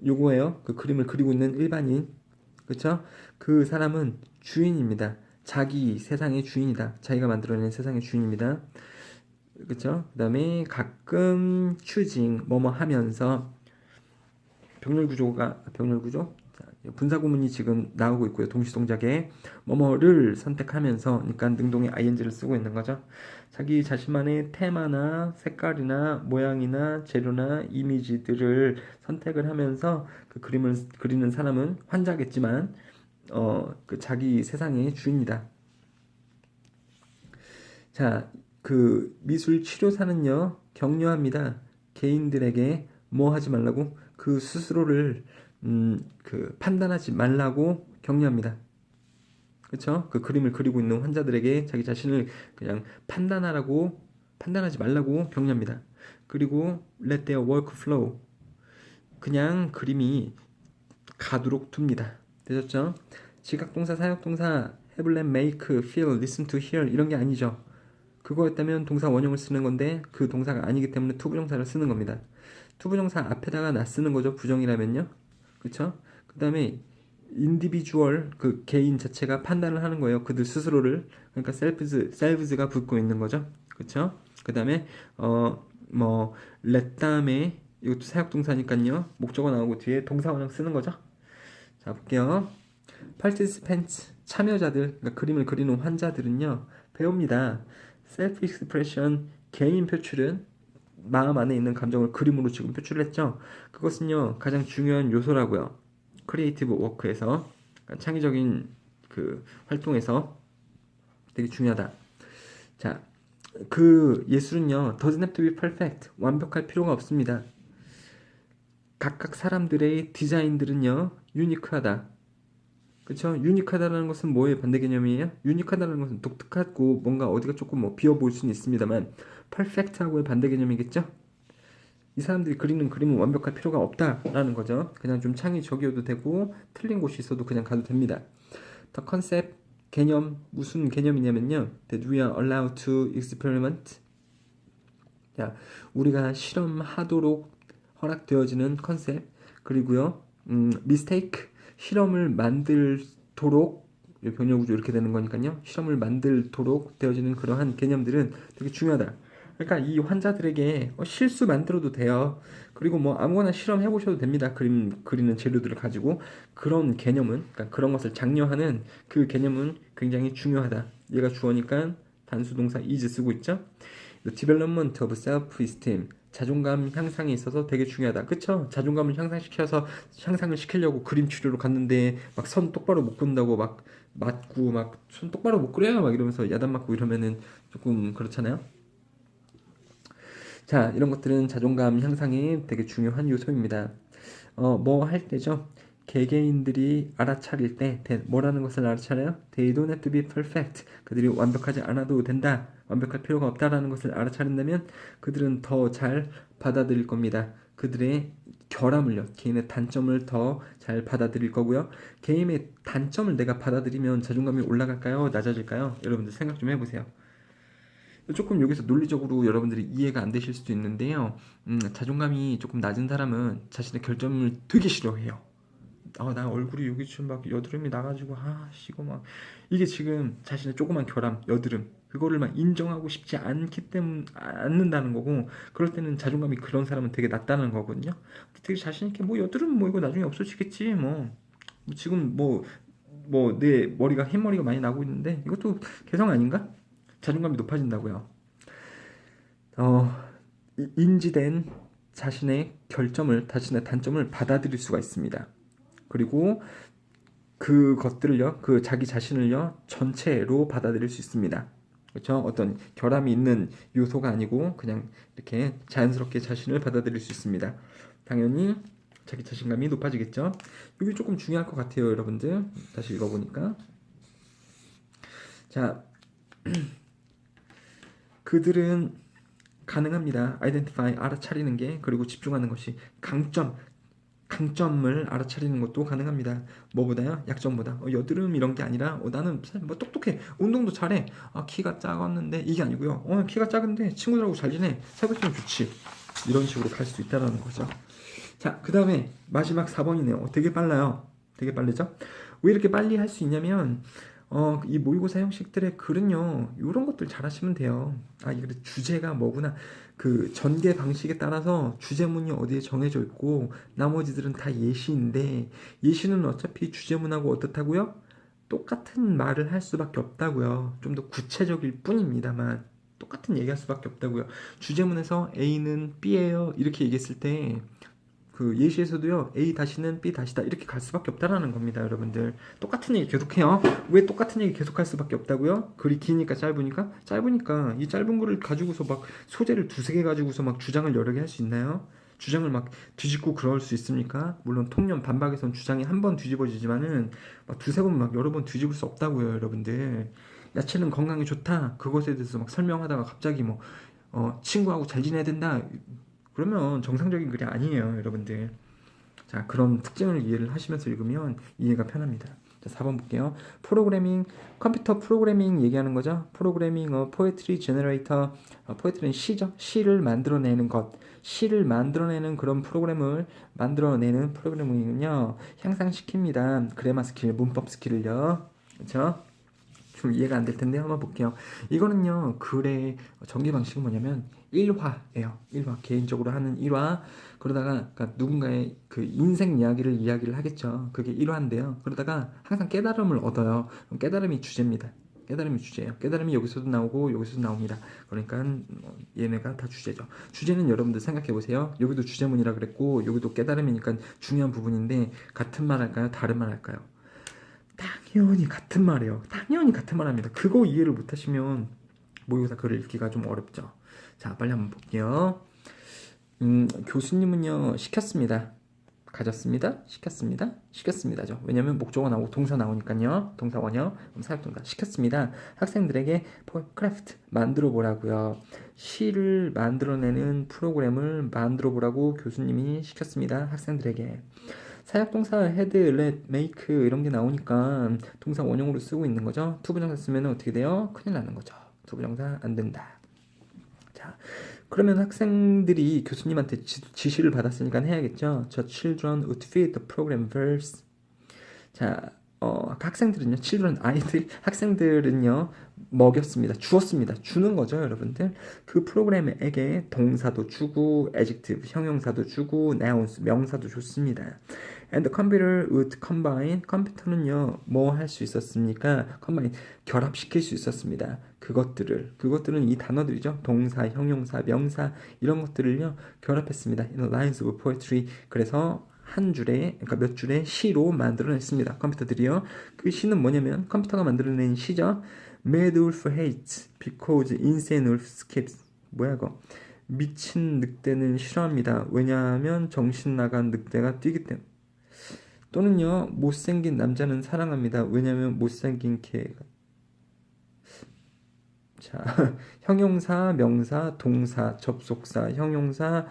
요거예요. 그 그림을 그리고 있는 일반인 그쵸? 그 사람은 주인입니다. 자기 세상의 주인이다. 자기가 만들어낸 세상의 주인입니다. 그쵸? 그 다음에 가끔 choosing 뭐뭐 하면서 병렬구조. 자, 분사구문이 지금 나오고 있고요. 동시동작에 뭐뭐를 선택하면서 그러니까 능동의 ing를 쓰고 있는 거죠. 자기 자신만의 테마나 색깔이나 모양이나 재료나 이미지들을 선택을 하면서 그 그림을 그리는 사람은 환자겠지만 그 자기 세상의 주인이다. 자, 그 미술 치료사는요 격려합니다. 개인들에게 뭐 하지 말라고 그 스스로를 그 판단하지 말라고 격려합니다. 그렇죠? 그 그림을 그리고 있는 환자들에게 자기 자신을 그냥 판단하지 말라고 격려합니다. 그리고 let their work flow 그냥 그림이 가도록 둡니다. 되셨죠? 지각동사, 사역동사, have them make, feel, listen to, hear 이런 게 아니죠. 그거였다면 동사 원형을 쓰는 건데 그 동사가 아니기 때문에 투부정사를 쓰는 겁니다. 투부정사 앞에다가 나 쓰는 거죠. 부정이라면요. 그쵸? 그 다음에 individual 그 개인 자체가 판단을 하는 거예요. 그들 스스로를. 그러니까 selves가 붙고 있는 거죠. 그쵸? 그 다음에 뭐 let 다음에 이것도 사역동사니까요. 목적어 나오고 뒤에 동사 원형 쓰는 거죠. 자 볼게요. participants 참여자들 그러니까 그림을 그리는 환자들은요 배웁니다. self expression 개인 표출은 마음 안에 있는 감정을 그림으로 지금 표출을 했죠. 그것은요 가장 중요한 요소라고요. 크리에이티브 워크에서 그러니까 창의적인 그 활동에서 되게 중요하다. 자, 그 예술은요 doesn't have to be perfect 완벽할 필요가 없습니다. 각각 사람들의 디자인들은요 유니크하다. 그쵸? 유니크하다는 것은 뭐의 반대 개념이에요? 유니크하다는 것은 독특하고 뭔가 어디가 조금 뭐 비어 보일 수는 있습니다만 퍼펙트하고의 반대 개념이겠죠? 이 사람들이 그리는 그림은 완벽할 필요가 없다라는 거죠. 그냥 좀 창의적이어도 되고 틀린 곳이 있어도 그냥 가도 됩니다. The concept 개념 무슨 개념이냐면요. That we are allowed to experiment. 자, 우리가 실험하도록 허락되어지는 컨셉 그리고요. mistake 실험을 만들도록 병렬구조 이렇게 되는 거니까요. 실험을 만들도록 되어지는 그러한 개념들은 되게 중요하다. 그러니까 이 환자들에게 실수 만들어도 돼요. 그리고 뭐 아무거나 실험해 보셔도 됩니다. 그림 그리는 재료들을 가지고 그런 개념은 그러니까 그런 것을 장려하는 그 개념은 굉장히 중요하다. 얘가 주어니까 단수 동사 is 쓰고 있죠. The development of self-esteem 자존감 향상에 있어서 되게 중요하다. 그쵸? 자존감을 향상을 시키려고 그림 치료로 갔는데 막 선 똑바로 못 그린다고 막 맞고 막 손 똑바로 못 그려요 막 이러면서 야단 맞고 이러면은 조금 그렇잖아요. 자, 이런 것들은 자존감 향상에 되게 중요한 요소입니다. 뭐 할 때죠? 개개인들이 알아차릴 때 뭐라는 것을 알아차려요? They don't have to be perfect. 그들이 완벽하지 않아도 된다. 완벽할 필요가 없다라는 것을 알아차린다면 그들은 더 잘 받아들일 겁니다. 그들의 결함을요. 개인의 단점을 더 잘 받아들일 거고요. 개인의 단점을 내가 받아들이면 자존감이 올라갈까요? 낮아질까요? 여러분들 생각 좀 해보세요. 조금 여기서 논리적으로 여러분들이 이해가 안 되실 수도 있는데요. 자존감이 조금 낮은 사람은 자신의 결점을 되게 싫어해요. 나 얼굴이 여기 지금 막 여드름이 나가지고 이거 막 이게 지금 자신의 조그만 결함, 여드름 그거를 막 인정하고 싶지 않는다는 거고 그럴 때는 자존감이 그런 사람은 되게 낮다는 거거든요. 되게 자신 있게 뭐 여드름 뭐 이거 나중에 없어지겠지 뭐 지금 뭐 내 머리가 흰머리가 많이 나고 있는데 이것도 개성 아닌가? 자존감이 높아진다고요. 인지된 자신의 단점을 받아들일 수가 있습니다. 그리고 그것들을요, 그 자기 자신을요, 전체로 받아들일 수 있습니다. 그렇죠? 어떤 결함이 있는 요소가 아니고 그냥 이렇게 자연스럽게 자신을 받아들일 수 있습니다. 당연히 자기 자신감이 높아지겠죠? 이게 조금 중요할 것 같아요, 여러분들. 다시 읽어보니까. 자, 그들은 가능합니다. identify 알아차리는 게 그리고 집중하는 것이 강점을 알아차리는 것도 가능합니다. 뭐보다요? 약점보다. 여드름 이런 게 아니라 나는 뭐 똑똑해. 운동도 잘해. 키가 작았는데 이게 아니고요. 키가 작은데 친구들하고 잘 지내. 사귀었으면 좋지. 이런 식으로 갈 수 있다는 거죠. 자, 그 다음에 마지막 4번이네요. 되게 빨라요. 되게 빠르죠? 왜 이렇게 빨리 할 수 있냐면 이 모의고사 형식들의 글은요, 이런 것들 잘 하시면 돼요. 아, 이게 주제가 뭐구나. 그 전개 방식에 따라서 주제문이 어디에 정해져 있고 나머지들은 다 예시인데, 예시는 어차피 주제문하고 어떻다고요? 똑같은 말을 할 수밖에 없다고요. 좀 더 구체적일 뿐입니다만 똑같은 얘기할 수밖에 없다고요. 주제문에서 A는 B예요 이렇게 얘기했을 때 그 예시에서도요, A 다시는 B 다시다 이렇게 갈 수밖에 없다라는 겁니다. 여러분들 똑같은 얘기 계속해요. 왜 똑같은 얘기 계속할 수밖에 없다고요? 글이 기니까 짧으니까 이 짧은 거를 가지고서 막 소재를 두세 개 가지고서 막 주장을 여러 개 할 수 있나요? 주장을 막 뒤집고 그럴 수 있습니까? 물론 통념 반박에선 주장이 한 번 뒤집어지지만은 막 두세 번 막 여러 번 뒤집을 수 없다고요. 여러분들 야채는 건강에 좋다 그것에 대해서 막 설명하다가 갑자기 뭐 친구하고 잘 지내야 된다 그러면 정상적인 글이 아니에요, 여러분들. 자, 그런 특징을 이해를 하시면서 읽으면 이해가 편합니다. 자, 4번 볼게요. 프로그래밍, 컴퓨터 프로그래밍 얘기하는 거죠. 프로그래밍, 포에트리 제너레이터, 포에트리는 시죠. 시를 만들어내는 것. 시를 만들어내는 그런 프로그램을 만들어내는 프로그래밍은요, 향상시킵니다. 그래마 스킬, 문법 스킬을요. 그렇죠? 좀 이해가 안 될 텐데 한번 볼게요. 이거는요, 글의 전개 방식은 뭐냐면 1화예요. 1화. 개인적으로 하는 1화. 그러다가 그러니까 누군가의 그 인생 이야기를 하겠죠. 그게 1화인데요. 그러다가 항상 깨달음을 얻어요. 그럼 깨달음이 주제입니다. 깨달음이 주제예요. 깨달음이 여기서도 나오고 여기서도 나옵니다. 그러니까 얘네가 다 주제죠. 주제는 여러분들 생각해 보세요. 여기도 주제문이라 그랬고 여기도 깨달음이니까 중요한 부분인데 같은 말 할까요? 다른 말 할까요? 당연히 같은 말이에요. 당연히 같은 말 합니다. 그거 이해를 못하시면 모의고사 글을 읽기가 좀 어렵죠. 자, 빨리 한번 볼게요. 교수님은요, 시켰습니다. 가졌습니다. 시켰습니다죠. 왜냐면 목적어 나오고 동사 나오니까요. 동사 원형, 사역동사. 시켰습니다. 학생들에게 크래프트 만들어 보라고요. 시를 만들어내는 프로그램을 만들어 보라고 교수님이 시켰습니다. 학생들에게. 사역동사 헤드, 렛, 메이크 이런 게 나오니까 동사 원형으로 쓰고 있는 거죠. 투부정사 쓰면 어떻게 돼요? 큰일 나는 거죠. 투부정사 안 된다. 자, 그러면 학생들이 교수님한테 지시를 받았으니까 해야겠죠. The children would feed the program verse. 자, 학생들은요, children, 아이들, 학생들은요, 먹였습니다. 주었습니다. 주는 거죠, 여러분들. 그 프로그램에게 동사도 주고, adjective, 형용사도 주고, nouns, 명사도 줬습니다. And the computer would combine. 컴퓨터는요, 뭐 할 수 있었습니까? combine, 결합시킬 수 있었습니다. 그것들은 이 단어들이죠. 동사, 형용사, 명사, 이런 것들을요, 결합했습니다. In lines of poetry. 그래서 한 줄에, 그러니까 몇 줄의 시로 만들어냈습니다. 컴퓨터들이요. 그 시는 뭐냐면 컴퓨터가 만들어낸 시죠. Mad Wolf hates because insane wolf skips. 뭐야 이거? 미친 늑대는 싫어합니다. 왜냐하면 정신 나간 늑대가 뛰기 때문에. 또는요, 못생긴 남자는 사랑합니다. 왜냐하면 못생긴 개가. 자, 형용사, 명사, 동사, 접속사, 형용사,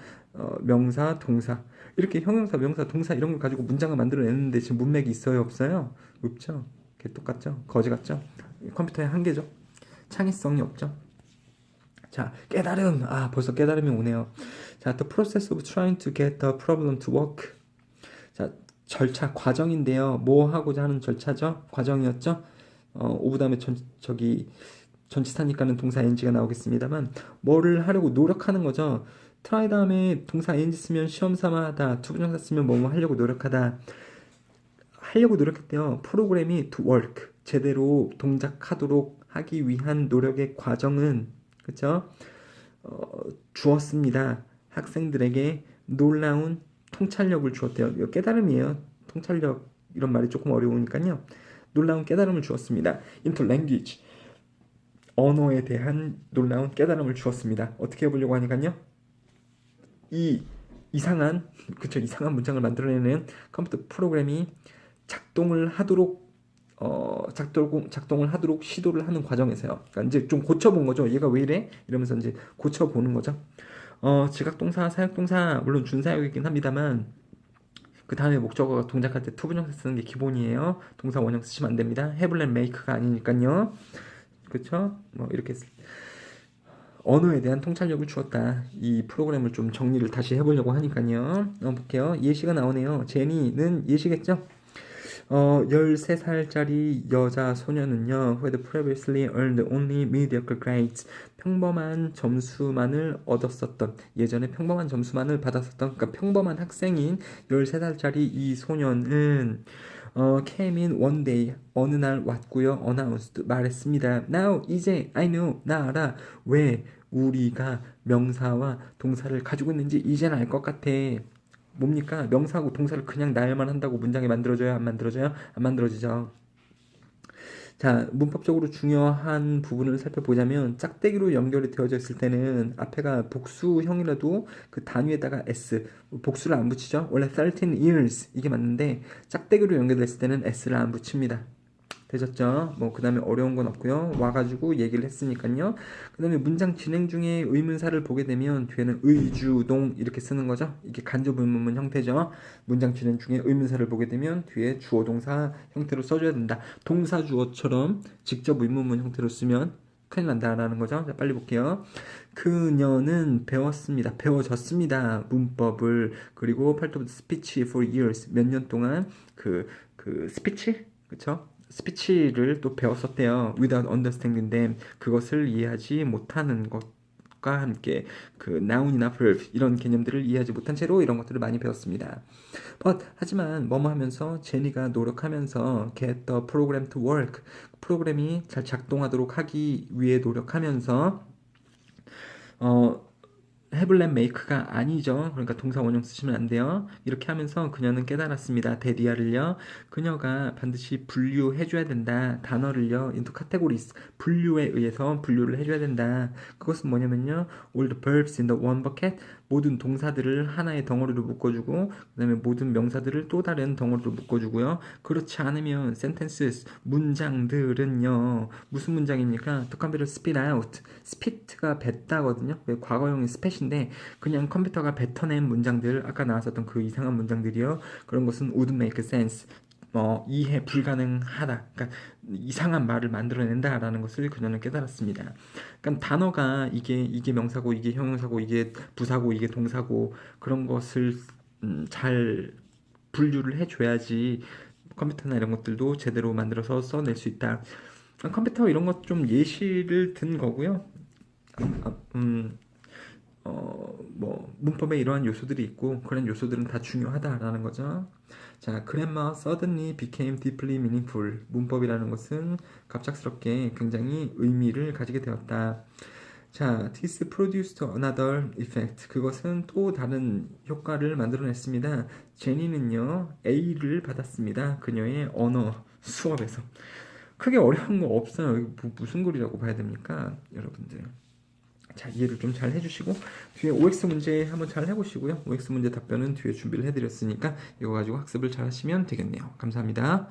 명사, 동사. 이렇게 형용사, 명사, 동사 이런 걸 가지고 문장을 만들어내는데 지금 문맥이 있어요, 없어요? 없죠. 똑같죠? 거지 같죠? 컴퓨터의 한계죠. 창의성이 없죠. 자, 깨달음. 아, 벌써 깨달음이 오네요. 자, the process of trying to get the problem to work. 자, 절차, 과정인데요. 뭐 하고자 하는 절차죠? 과정이었죠? 오브 다음에 전치사니까는 동사 ing가 나오겠습니다만 뭐를 하려고 노력하는 거죠. try 다음에 동사 ing 쓰면 시험 삼아 하다, 투부정사 쓰면 뭐뭐 하려고 노력하다. 하려고 노력했대요. 프로그램이 to work, 제대로 동작하도록 하기 위한 노력의 과정은, 그쵸? 주었습니다. 학생들에게 놀라운 통찰력을 주었대요. 이거 깨달음이에요. 통찰력, 이런 말이 조금 어려우니까요. 놀라운 깨달음을 주었습니다. into language, 언어에 대한 놀라운 깨달음을 주었습니다. 어떻게 해보려고 하니까요. 이 이상한 문장을 만들어내는 컴퓨터 프로그램이 작동을 하도록 시도를 하는 과정에서요. 그러니까 이제 좀 고쳐본 거죠. 얘가 왜 이래? 이러면서 이제 고쳐보는 거죠. 지각동사, 사역동사 물론 준사역이긴 합니다만 그 다음에 목적어가 동작할 때 투부정사 쓰는 게 기본이에요. 동사 원형 쓰시면 안 됩니다. have, make가 아니니까요. 그렇죠? 뭐 이렇게 언어에 대한 통찰력을 주었다. 이 프로그램을 좀 정리를 다시 해보려고 하니까요. 볼게요. 예시가 나오네요. 제니는 예시겠죠? 13살짜리 여자 소녀는요, who had previously earned only mediocre grades. 평범한 점수만을 얻었었던, 예전에 평범한 점수만을 받았었던, 그러니까 평범한 학생인 13살짜리 이 소녀는 came in one day, 어느 날 왔고요, announced, 말했습니다. Now, 이제, I know, 나 알아. 왜 우리가 명사와 동사를 가지고 있는지 이제는 알 것 같아. 뭡니까? 명사하고 동사를 그냥 나열만 한다고 문장이 만들어져요? 안 만들어져요? 안 만들어지죠. 자, 문법적으로 중요한 부분을 살펴보자면 짝대기로 연결이 되어져 있을 때는 앞에가 복수형이라도 그 단위에다가 s, 복수를 안 붙이죠. 원래 13 years 이게 맞는데 짝대기로 연결됐을 때는 s를 안 붙입니다. 되셨죠? 뭐 그 다음에 어려운 건 없고요. 와가지고 얘기를 했으니까요. 그 다음에 문장 진행 중에 의문사를 보게 되면 뒤에는 의주동 이렇게 쓰는 거죠. 이게 간접 의문문 형태죠. 문장 진행 중에 의문사를 보게 되면 뒤에 주어 동사 형태로 써줘야 된다. 동사 주어처럼 직접 의문문 형태로 쓰면 큰일 난다라는 거죠. 자, 빨리 볼게요. 그녀는 배웠습니다. 배워졌습니다. 문법을. 그리고 part of the speech for years. 몇 년 동안 그 스피치? 그쵸? 스피치를 또 배웠었대요. without understanding them. 그것을 이해하지 못하는 것과 함께 그 noun이나 verb 이런 개념들을 이해하지 못한 채로 이런 것들을 많이 배웠습니다. But 하지만 뭐뭐 하면서 제니가 노력하면서 get the program to work. 프로그램이 잘 작동하도록 하기 위해 노력하면서 해블렛 메이크가 아니죠. 그러니까 동사 원형 쓰시면 안 돼요. 이렇게 하면서 그녀는 깨달았습니다. 데디아를요. 그녀가 반드시 분류해줘야 된다. 단어를요. into categories. 분류에 의해서 분류를 해줘야 된다. 그것은 뭐냐면요. all the verbs in the one bucket. 모든 동사들을 하나의 덩어리로 묶어주고 그 다음에 모든 명사들을 또 다른 덩어리로 묶어주고요. 그렇지 않으면 sentences, 문장들은요. 무슨 문장입니까? The computer spit out. spit가 뱉다거든요. 과거형이 spit인데 그냥 컴퓨터가 뱉어낸 문장들, 아까 나왔었던 그 이상한 문장들이요. 그런 것은 would make sense. 이해 불가능하다. 그러니까 이상한 말을 만들어낸다라는 것을 그녀는 깨달았습니다. 그러니까 단어가 이게 명사고 이게 형용사고 이게 부사고 이게 동사고 그런 것을 잘 분류를 해줘야지 컴퓨터나 이런 것들도 제대로 만들어서 써낼 수 있다. 컴퓨터 이런 것 좀 예시를 든 거고요. 뭐 문법에 이러한 요소들이 있고 그런 요소들은 다 중요하다라는 거죠. 자, grammar suddenly became deeply meaningful. 문법이라는 것은 갑작스럽게 굉장히 의미를 가지게 되었다. 자, this produced another effect. 그것은 또 다른 효과를 만들어냈습니다. 제니는요, A를 받았습니다. 그녀의 언어 수업에서. 크게 어려운 거 없어요. 이거 무슨 글이라고 봐야 됩니까? 여러분들. 자, 이해를 좀 잘 해주시고 뒤에 OX 문제 한번 잘 해보시고요. OX 문제 답변은 뒤에 준비를 해드렸으니까 이거 가지고 학습을 잘 하시면 되겠네요. 감사합니다.